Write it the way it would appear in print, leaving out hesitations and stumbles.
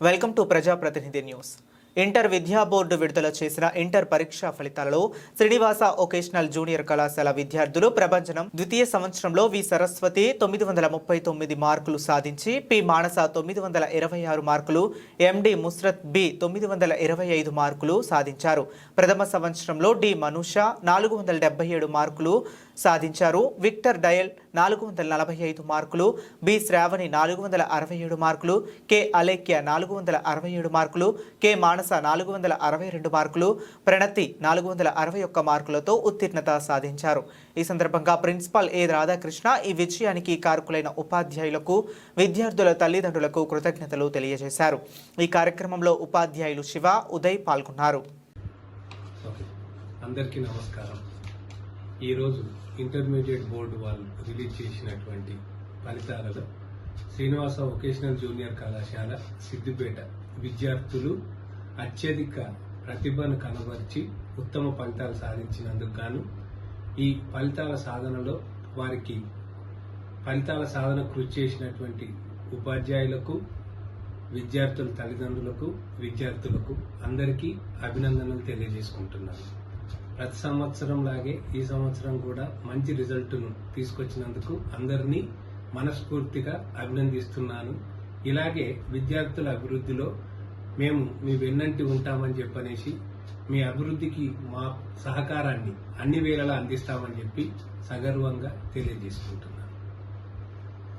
Welcome to ప్రజాప్రతినిధి news. Inter విద్యా board విడుదల చేసిన ఇంటర్ పరీక్షా ఫలితాలలో శ్రీనివాస వొకేషనల్ జూనియర్ కళాశాల విద్యార్థులు ప్రభంజనం ద్వితీయ సంవత్సరంలో వి సరస్వతి 939 మార్కులు సాధించి, పి మానస 926 మార్కులు, ఎండి ముస్రత్ బి 925 మార్కులు సాధించారు. ప్రథమ సంవత్సరంలో డి మనూష 477 మార్కులు సాధించారు. విక్టర్ డయల్ 445 మార్కులు, బి శ్రావణి 467 మార్కులు, కె అలేఖ్య 467 మార్కులు, కె మానస 462 మార్కులు, ప్రణతి 461 మార్కులతో ఉత్తీర్ణత సాధించారు. ఈ సందర్భంగా ప్రిన్సిపాల్ ఏ రాధాకృష్ణ ఈ విజయానికి కారకులైన ఉపాధ్యాయులకు, విద్యార్థుల తల్లిదండ్రులకు కృతజ్ఞతలు తెలియజేశారు. ఈ కార్యక్రమంలో ఉపాధ్యాయులు శివ, ఉదయ్ పాల్గొన్నారు. అందరికీ నమస్కారం. ఈరోజు ఇంటర్మీడియట్ బోర్డు వాళ్ళు రిలీజ్ చేసినటువంటి ఫలితాలలో శ్రీనివాస వొకేషనల్ జూనియర్ కళాశాల సిద్దిపేట విద్యార్థులు అత్యధిక ప్రతిభను కనబరిచి ఉత్తమ ఫలితాలు సాధించినందుకు గాను ఈ ఫలితాల సాధనలో వారికి ఫలితాల సాధన కృషి చేసినటువంటి ఉపాధ్యాయులకు, విద్యార్థుల తల్లిదండ్రులకు, విద్యార్థులకు అందరికీ అభినందనలు తెలియజేసుకుంటున్నాను. ప్రతి సంవత్సరం లాగే ఈ సంవత్సరం కూడా మంచి రిజల్ట్ను తీసుకొచ్చినందుకు అందరినీ మనస్ఫూర్తిగా అభినందిస్తున్నాను. ఇలాగే విద్యార్థుల అభివృద్ధిలో మేము మీ వెన్నంటి ఉంటామని చెప్పనేసి, మీ అభివృద్ధికి మా సహకారాన్ని అన్ని వేళలా అందిస్తామని చెప్పి సగర్వంగా తెలియజేసుకుంటున్నాను.